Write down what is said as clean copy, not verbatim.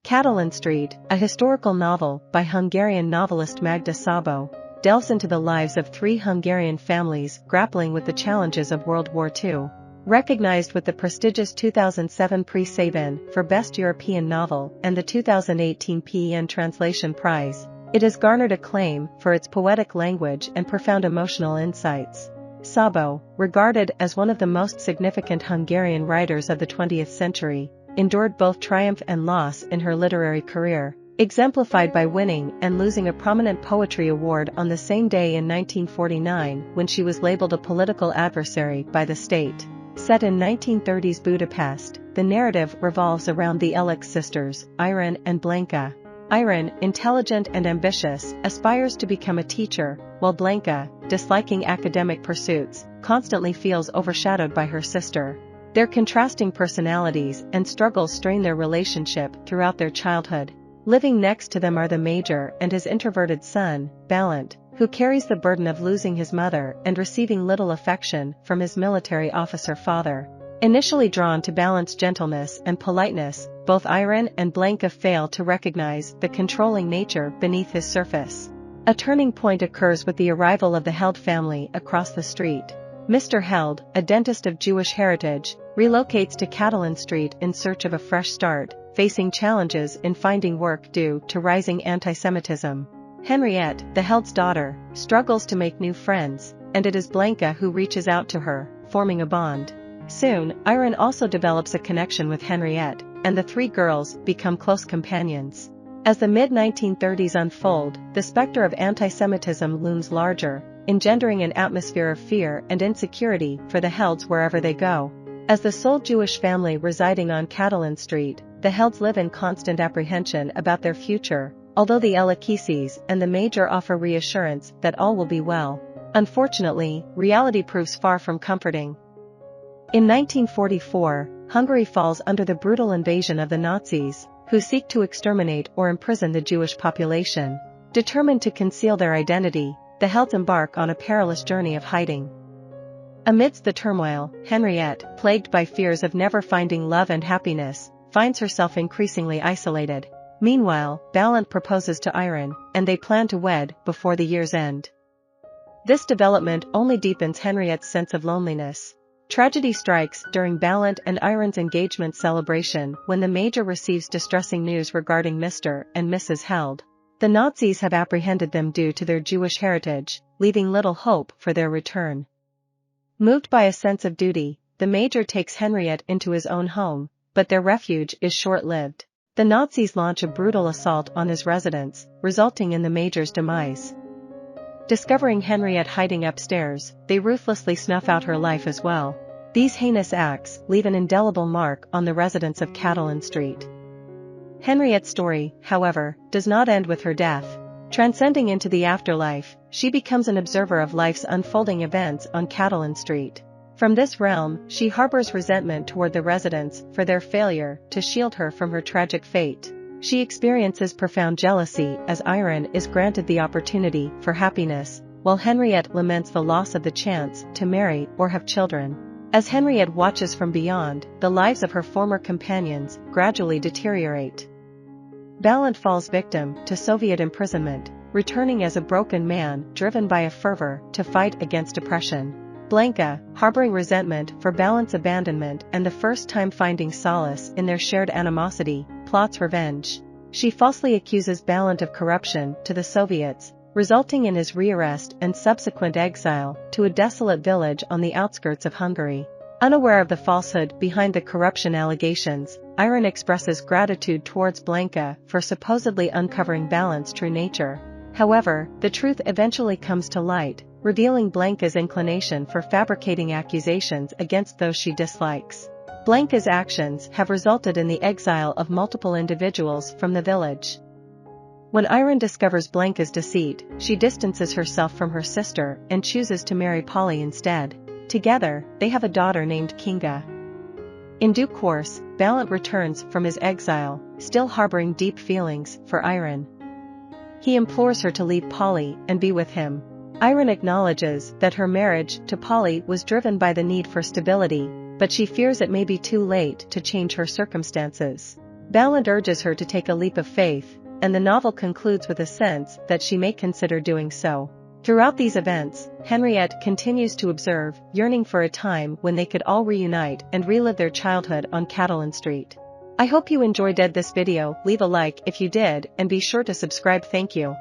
Katalin Street, a historical novel by Hungarian novelist Magda Szabó, delves into the lives of three Hungarian families grappling with the challenges of World War II. Recognized with the prestigious 2007 Prix Savin for Best European Novel and the 2018 PEN Translation Prize, it has garnered acclaim for its poetic language and profound emotional insights. Szabó, regarded as one of the most significant Hungarian writers of the 20th century, endured both triumph and loss in her literary career, exemplified by winning and losing a prominent poetry award on the same day in 1949 when she was labeled a political adversary by the state. Set in 1930s Budapest, the narrative revolves around the Elekes sisters, Irén and Blanka. Irén, intelligent and ambitious, aspires to become a teacher, while Blanka, disliking academic pursuits, constantly feels overshadowed by her sister. Their contrasting personalities and struggles strain their relationship throughout their childhood. Living next to them are the major and his introverted son, Bálint, who carries the burden of losing his mother and receiving little affection from his military officer father. Initially drawn to Bálint's gentleness and politeness, both Irén and Blanka fail to recognize the controlling nature beneath his surface. A turning point occurs with the arrival of the Held family across the street. Mr. Held, a dentist of Jewish heritage, relocates to Katalin Street in search of a fresh start, facing challenges in finding work due to rising anti-Semitism. Henriette, the Held's daughter, struggles to make new friends, and it is Blanka who reaches out to her, forming a bond. Soon, Irén also develops a connection with Henriette, and the three girls become close companions. As the mid-1930s unfold, the specter of anti-Semitism looms larger, engendering an atmosphere of fear and insecurity for the Helds wherever they go. As the sole Jewish family residing on Katalin Street, the Helds live in constant apprehension about their future, although the Elekeses and the Major offer reassurance that all will be well. Unfortunately, reality proves far from comforting. In 1944, Hungary falls under the brutal invasion of the Nazis, who seek to exterminate or imprison the Jewish population. Determined to conceal their identity, the Helds embark on a perilous journey of hiding. Amidst the turmoil, Henriette, plagued by fears of never finding love and happiness, finds herself increasingly isolated. Meanwhile, Bálint proposes to Irén, and they plan to wed before the year's end. This development only deepens Henriette's sense of loneliness. Tragedy strikes during Bálint and Irén's engagement celebration when the Major receives distressing news regarding Mr. and Mrs. Held. The Nazis have apprehended them due to their Jewish heritage, leaving little hope for their return. Moved by a sense of duty, the Major takes Henriette into his own home, but their refuge is short-lived. The Nazis launch a brutal assault on his residence, resulting in the Major's demise. Discovering Henriette hiding upstairs, they ruthlessly snuff out her life as well. These heinous acts leave an indelible mark on the residents of Katalin Street. Henriette's story, however, does not end with her death. Transcending into the afterlife, she becomes an observer of life's unfolding events on Katalin Street. From this realm, she harbors resentment toward the residents for their failure to shield her from her tragic fate. She experiences profound jealousy as Irén is granted the opportunity for happiness, while Henriette laments the loss of the chance to marry or have children. As Henriette watches from beyond, the lives of her former companions gradually deteriorate. Bálint falls victim to Soviet imprisonment, returning as a broken man driven by a fervor to fight against oppression. Blanka, harboring resentment for Bálint's abandonment and the first time finding solace in their shared animosity, plots revenge. She falsely accuses Bálint of corruption to the Soviets, resulting in his rearrest and subsequent exile to a desolate village on the outskirts of Hungary. Unaware of the falsehood behind the corruption allegations, Irén expresses gratitude towards Blanka for supposedly uncovering Bálint's true nature. However, the truth eventually comes to light, revealing Blanka's inclination for fabricating accusations against those she dislikes. Blanka's actions have resulted in the exile of multiple individuals from the village. When Irén discovers Blanka's deceit, she distances herself from her sister and chooses to marry Polly instead. Together, they have a daughter named Kinga. In due course, Bálint returns from his exile, still harboring deep feelings for Irén. He implores her to leave Polly and be with him. Irén acknowledges that her marriage to Polly was driven by the need for stability, but she fears it may be too late to change her circumstances. Bálint urges her to take a leap of faith, and the novel concludes with a sense that she may consider doing so. Throughout these events, Henriette continues to observe, yearning for a time when they could all reunite and relive their childhood on Katalin Street. I hope you enjoyed this video. Leave a like if you did and be sure to subscribe. Thank you.